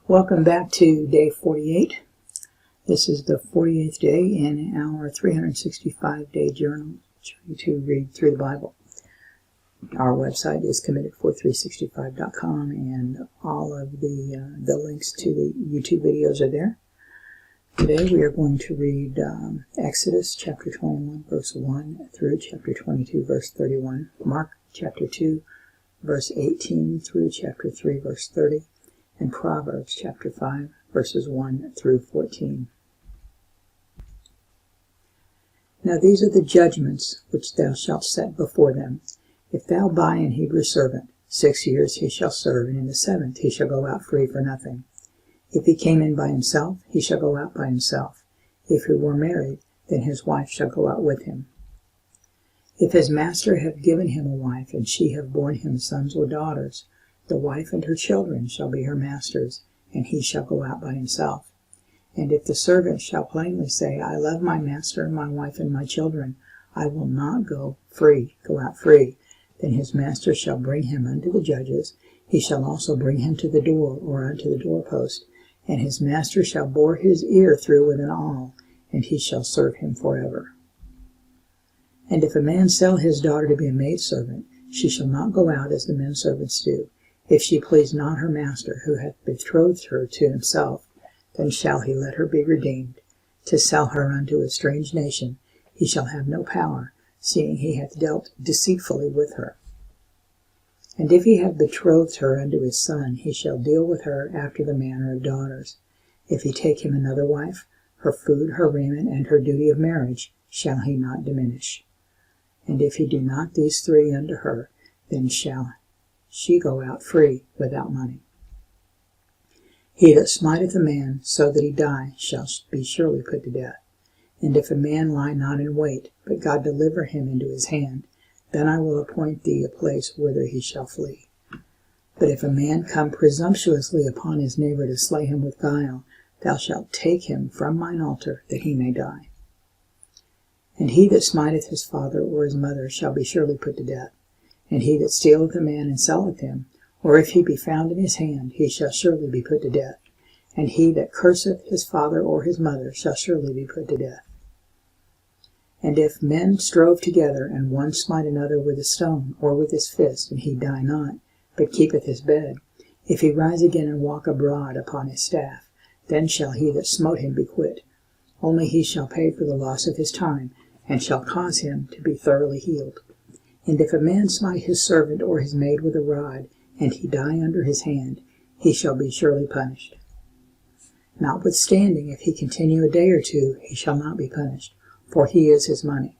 Welcome back to day 48. This is the 48th day in our 365-day journey to read through the Bible. Our website is committedfor365.com, and all of the links to the YouTube videos are there. Today we are going to read Exodus chapter 21, verse 1 through chapter 22, verse 31, Mark chapter 2, verse 18 through chapter 3, verse 30, and Proverbs chapter 5, verses 1 through 14. Now these are the judgments which thou shalt set before them. If thou buy an Hebrew servant, 6 years he shall serve, and in the 7th he shall go out free for nothing. If he came in by himself, he shall go out by himself. If he were married, then his wife shall go out with him. If his master have given him a wife, and she have borne him sons or daughters, the wife and her children shall be her master's, and he shall go out by himself. And if the servant shall plainly say, I love my master, my wife, and my children, I will not go out free, then his master shall bring him unto the judges. He shall also bring him to the door, or unto the doorpost, and his master shall bore his ear through with an awl, and he shall serve him forever. And if a man sell his daughter to be a maidservant, she shall not go out as the men servants do. If she please not her master, who hath betrothed her to himself, then shall he let her be redeemed. To sell her unto a strange nation, he shall have no power, seeing he hath dealt deceitfully with her. And if he have betrothed her unto his son, he shall deal with her after the manner of daughters. If he take him another wife, her food, her raiment, and her duty of marriage shall he not diminish. And if he do not these three unto her, then shall she go out free without money. He that smiteth a man so that he die shall be surely put to death. And if a man lie not in wait, but God deliver him into his hand, then I will appoint thee a place whither he shall flee. But if a man come presumptuously upon his neighbor to slay him with guile, thou shalt take him from mine altar, that he may die. And he that smiteth his father or his mother shall be surely put to death. And he that stealeth a man and selleth him, or if he be found in his hand, he shall surely be put to death. And he that curseth his father or his mother shall surely be put to death. And if men strove together, and one smite another with a stone, or with his fist, and he die not, but keepeth his bed, if he rise again and walk abroad upon his staff, then shall he that smote him be quit. Only he shall pay for the loss of his time, and shall cause him to be thoroughly healed. And if a man smite his servant or his maid with a rod, and he die under his hand, he shall be surely punished. Notwithstanding, if he continue a day or two, he shall not be punished, for he is his money.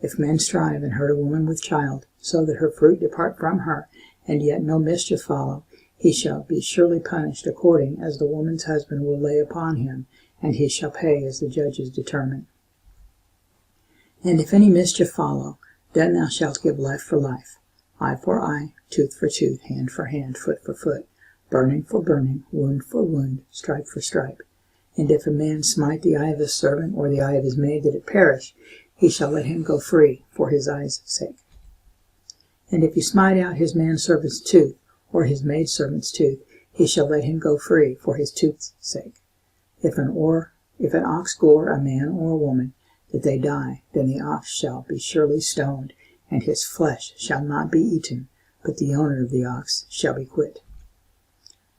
If men strive and hurt a woman with child, so that her fruit depart from her, and yet no mischief follow, he shall be surely punished according as the woman's husband will lay upon him, and he shall pay as the judges determine. And if any mischief follow, then thou shalt give life for life, eye for eye, tooth for tooth, hand for hand, foot for foot, burning for burning, wound for wound, stripe for stripe. And if a man smite the eye of his servant or the eye of his maid that it perish, he shall let him go free for his eye's sake. And if he smite out his manservant's tooth or his maidservant's tooth, he shall let him go free for his tooth's sake. If an ox gore a man or a woman, that they die, then the ox shall be surely stoned, and his flesh shall not be eaten, but the owner of the ox shall be quit.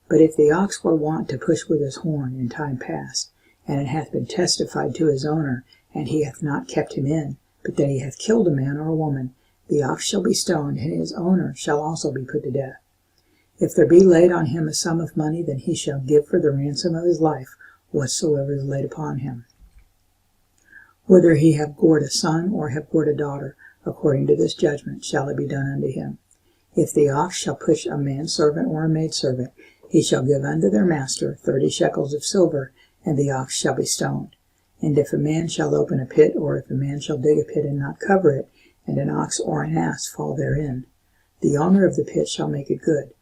But if the ox were wont to push with his horn in time past, and it hath been testified to his owner, and he hath not kept him in, but that he hath killed a man or a woman, the ox shall be stoned, and his owner shall also be put to death. If there be laid on him a sum of money, then he shall give for the ransom of his life whatsoever is laid upon him. Whether he have gored a son or have gored a daughter, according to this judgment shall it be done unto him. If the ox shall push a manservant or a maidservant, he shall give unto their master 30 shekels of silver, and the ox shall be stoned. And if a man shall open a pit, or if a man shall dig a pit and not cover it, and an ox or an ass fall therein, the owner of the pit shall make it good,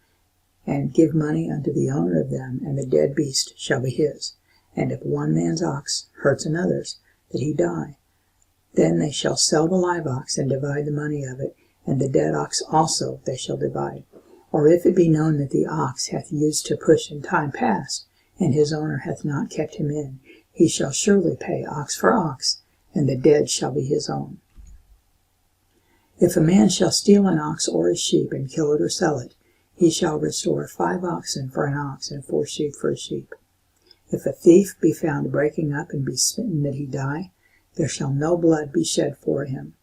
and give money unto the owner of them, and the dead beast shall be his. And if one man's ox hurts another's, that he die, then they shall sell the live ox and divide the money of it, and the dead ox also they shall divide. Or if it be known that the ox hath used to push in time past, and his owner hath not kept him in, he shall surely pay ox for ox, and the dead shall be his own. If a man shall steal an ox or a sheep, and kill it or sell it, he shall restore 5 oxen for an ox, and 4 sheep for a sheep. If a thief be found breaking up and be smitten that he die, there shall no blood be shed for him.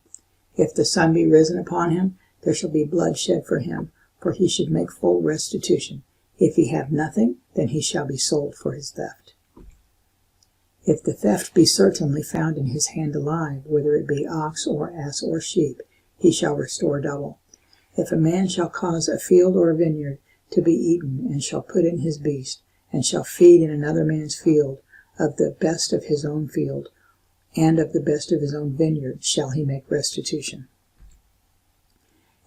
If the sun be risen upon him, there shall be blood shed for him, for he should make full restitution. If he have nothing, then he shall be sold for his theft. If the theft be certainly found in his hand alive, whether it be ox or ass or sheep, he shall restore double. If a man shall cause a field or a vineyard to be eaten, and shall put in his beast, and shall feed in another man's field, of the best of his own field, and of the best of his own vineyard, shall he make restitution.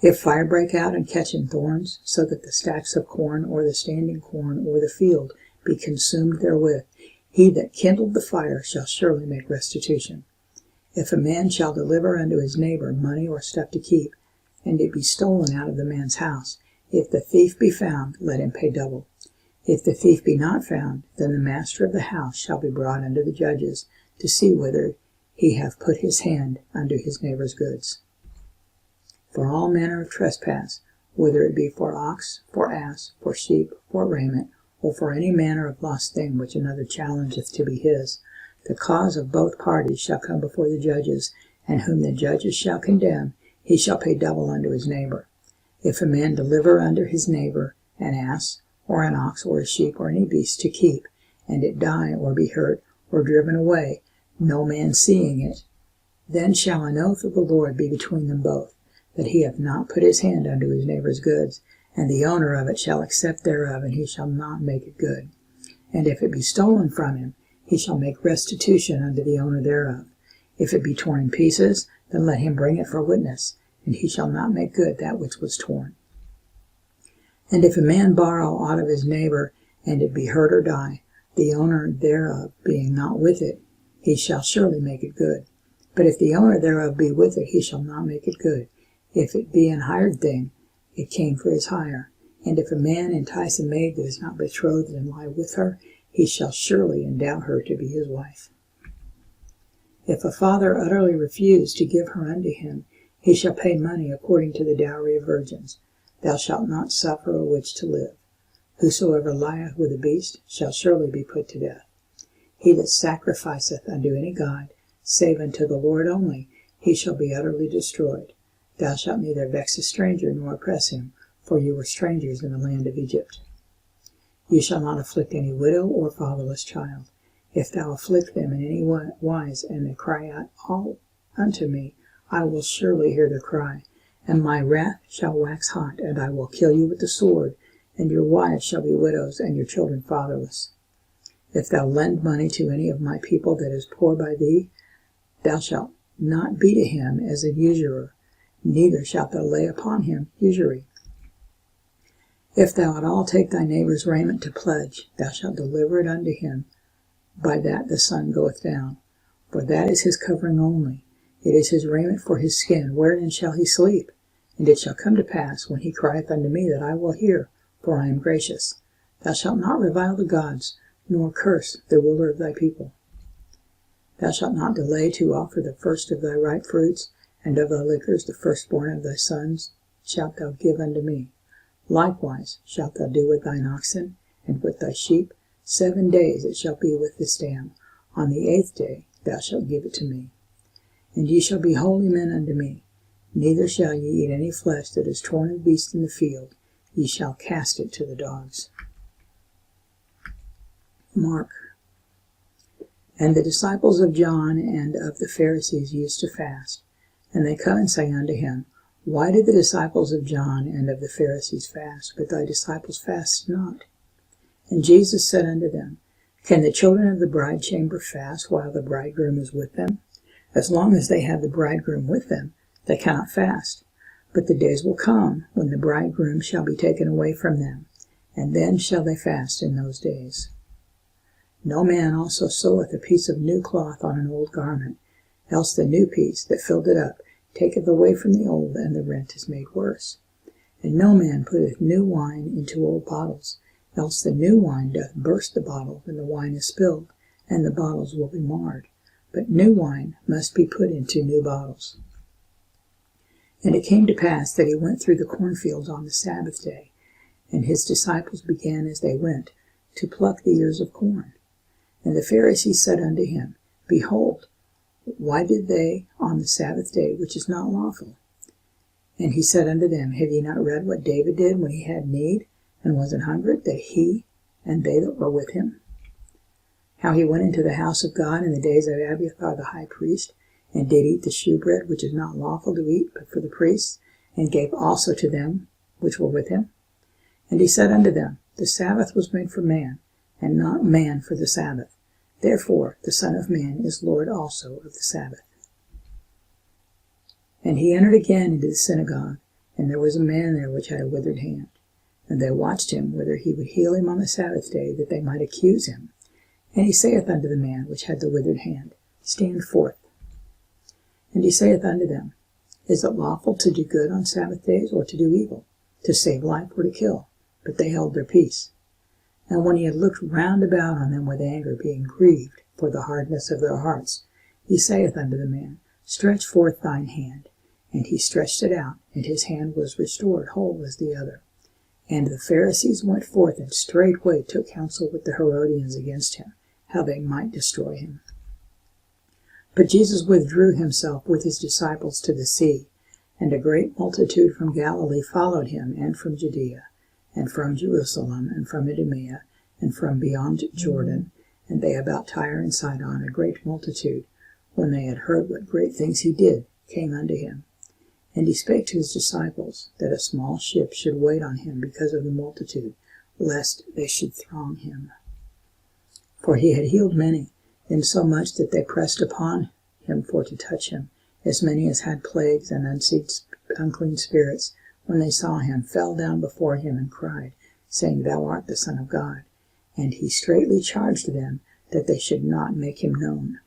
If fire break out and catch in thorns, so that the stacks of corn, or the standing corn, or the field be consumed therewith, he that kindled the fire shall surely make restitution. If a man shall deliver unto his neighbor money or stuff to keep, and it be stolen out of the man's house, if the thief be found, let him pay double. If the thief be not found, then the master of the house shall be brought unto the judges, to see whether he have put his hand unto his neighbor's goods. For all manner of trespass, whether it be for ox, for ass, for sheep, for raiment, or for any manner of lost thing which another challengeth to be his, the cause of both parties shall come before the judges, and whom the judges shall condemn, he shall pay double unto his neighbor. If a man deliver unto his neighbor an ass, or an ox, or a sheep, or any beast to keep, and it die, or be hurt, or driven away, no man seeing it, then shall an oath of the Lord be between them both, that he hath not put his hand unto his neighbor's goods, and the owner of it shall accept thereof, and he shall not make it good. And if it be stolen from him, he shall make restitution unto the owner thereof. If it be torn in pieces, then let him bring it for witness, and he shall not make good that which was torn. And if a man borrow aught of his neighbor, and it be hurt or die, the owner thereof being not with it, he shall surely make it good. But if the owner thereof be with it, he shall not make it good. If it be an hired thing, it came for his hire. And if a man entice a maid that is not betrothed and lie with her, he shall surely endow her to be his wife. If a father utterly refuse to give her unto him, he shall pay money according to the dowry of virgins. Thou shalt not suffer a witch to live. Whosoever lieth with a beast shall surely be put to death. He that sacrificeth unto any god, save unto the Lord only, he shall be utterly destroyed. Thou shalt neither vex a stranger nor oppress him, for you were strangers in the land of Egypt. You shall not afflict any widow or fatherless child. If thou afflict them in any wise, and they cry out all unto me, I will surely hear their cry, and my wrath shall wax hot, and I will kill you with the sword, and your wives shall be widows, and your children fatherless. If thou lend money to any of my people that is poor by thee, thou shalt not be to him as an usurer, neither shalt thou lay upon him usury. If thou at all take thy neighbor's raiment to pledge, thou shalt deliver it unto him by that the sun goeth down. For that is his covering only. It is his raiment for his skin. Wherein shall he sleep? And it shall come to pass, when he crieth unto me, that I will hear, for I am gracious. Thou shalt not revile the gods, nor curse the ruler of thy people. Thou shalt not delay to offer the first of thy ripe fruits, and of thy liquors the firstborn of thy sons shalt thou give unto me. Likewise shalt thou do with thine oxen, and with thy sheep. 7 days it shall be with this dam. On the 8th day thou shalt give it to me. And ye shall be holy men unto me. Neither shall ye eat any flesh that is torn of beasts in the field. Ye shall cast it to the dogs. Mark. And the disciples of John and of the Pharisees used to fast. And they come and say unto him, Why do the disciples of John and of the Pharisees fast, but thy disciples fast not? And Jesus said unto them, Can the children of the bride chamber fast while the bridegroom is with them? As long as they have the bridegroom with them, they cannot fast. But the days will come, when the bridegroom shall be taken away from them, and then shall they fast in those days. No man also seweth a piece of new cloth on an old garment, else the new piece that filled it up taketh away from the old, and the rent is made worse. And no man putteth new wine into old bottles, else the new wine doth burst the bottle, and the wine is spilled, and the bottles will be marred. But new wine must be put into new bottles. And it came to pass that he went through the cornfields on the Sabbath day, and his disciples began as they went to pluck the ears of corn. And the Pharisees said unto him, Behold, why did they on the Sabbath day, which is not lawful? And he said unto them, Have ye not read what David did when he had need, and was an hungered, that he and they that were with him? How he went into the house of God in the days of Abiathar the high priest, and did eat the shewbread, which is not lawful to eat, but for the priests, and gave also to them which were with him. And he said unto them, The Sabbath was made for man, and not man for the Sabbath. Therefore the Son of Man is Lord also of the Sabbath. And he entered again into the synagogue, and there was a man there which had a withered hand. And they watched him, whether he would heal him on the Sabbath day, that they might accuse him. And he saith unto the man which had the withered hand, Stand forth. And he saith unto them, Is it lawful to do good on Sabbath days, or to do evil, to save life, or to kill? But they held their peace. And when he had looked round about on them with anger, being grieved for the hardness of their hearts, he saith unto the man, Stretch forth thine hand. And he stretched it out, and his hand was restored whole as the other. And the Pharisees went forth, and straightway took counsel with the Herodians against him, how they might destroy him. But Jesus withdrew himself with his disciples to the sea, and a great multitude from Galilee followed him, and from Judea, and from Jerusalem, and from Idumea, and from beyond Jordan, and they about Tyre and Sidon, a great multitude, when they had heard what great things he did, came unto him. And he spake to his disciples, that a small ship should wait on him because of the multitude, lest they should throng him. For he had healed many, insomuch that they pressed upon him for to touch him, as many as had plagues and unclean spirits, when they saw him, fell down before him, and cried, saying, Thou art the Son of God. And he straitly charged them that they should not make him known.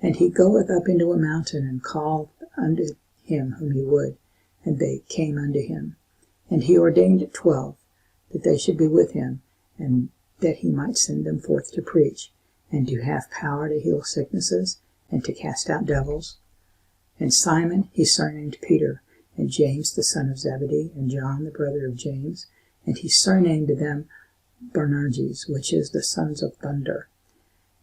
And he goeth up into a mountain, and called unto him whom he would, and they came unto him. And he ordained 12, that they should be with him, and that he might send them forth to preach, and to have power to heal sicknesses, and to cast out devils. And Simon he surnamed Peter, and James the son of Zebedee, and John the brother of James, and he surnamed them Boanerges, which is the sons of thunder,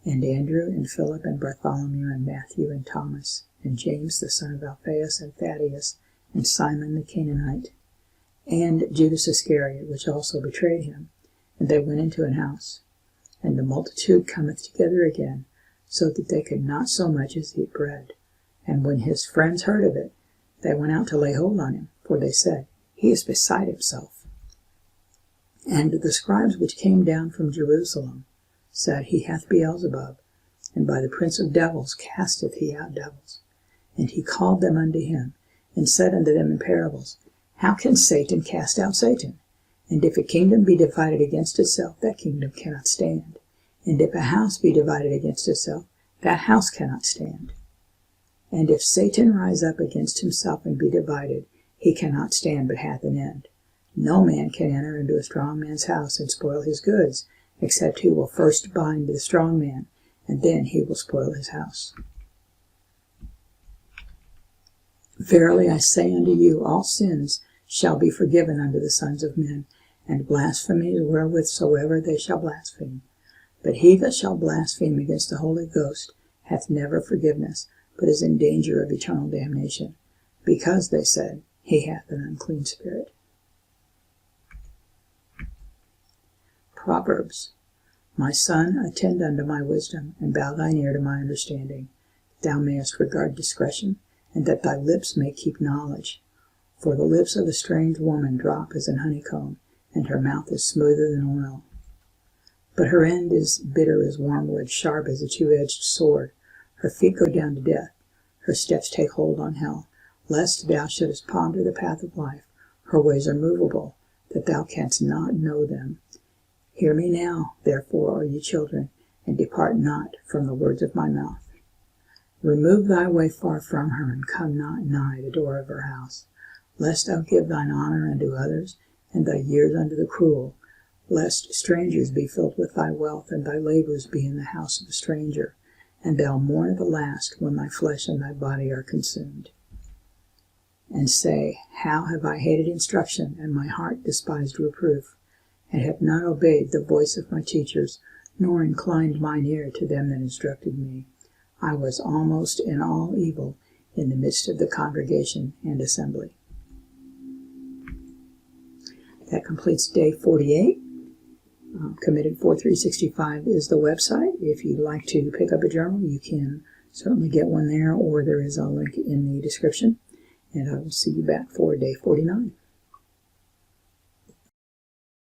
and Andrew, and Philip, and Bartholomew, and Matthew, and Thomas, and James the son of Alphaeus, and Thaddeus, and Simon the Canaanite, and Judas Iscariot, which also betrayed him. And they went into an house. And the multitude cometh together again, so that they could not so much as eat bread. And when his friends heard of it, they went out to lay hold on him, for they said, He is beside himself. And the scribes which came down from Jerusalem said, He hath Beelzebub, and by the prince of devils casteth he out devils. And he called them unto him, and said unto them in parables, How can Satan cast out Satan? And if a kingdom be divided against itself, that kingdom cannot stand. And if a house be divided against itself, that house cannot stand. And if Satan rise up against himself and be divided, he cannot stand, but hath an end. No man can enter into a strong man's house and spoil his goods, except he will first bind the strong man, and then he will spoil his house. Verily I say unto you, all sins shall be forgiven unto the sons of men, and blasphemies wherewith soever they shall blaspheme. But he that shall blaspheme against the Holy Ghost hath never forgiveness, but is in danger of eternal damnation, because, they said, he hath an unclean spirit. Proverbs. My son, attend unto my wisdom, and bow thine ear to my understanding, that thou mayest regard discretion, and that thy lips may keep knowledge. For the lips of a strange woman drop as an honeycomb, and her mouth is smoother than oil. But her end is bitter as wormwood, sharp as a two-edged sword. Her feet go down to death, her steps take hold on hell, lest thou shouldest ponder the path of life. Her ways are movable, that thou canst not know them. Hear me now, therefore, all ye children, and depart not from the words of my mouth. Remove thy way far from her, and come not nigh the door of her house. lest thou give thine honor unto others, and thy years unto the cruel, lest strangers be filled with thy wealth, and thy labors be in the house of a stranger, and thou mourn at the last when thy flesh and thy body are consumed. And say, how have I hated instruction, and my heart despised reproof, and have not obeyed the voice of my teachers, nor inclined mine ear to them that instructed me. I was almost in all evil in the midst of the congregation and assembly. That completes day 48. Committed 4365 is the website. If you'd like to pick up a journal, you can certainly get one there, or there is a link in the description. And I will see you back for day 49.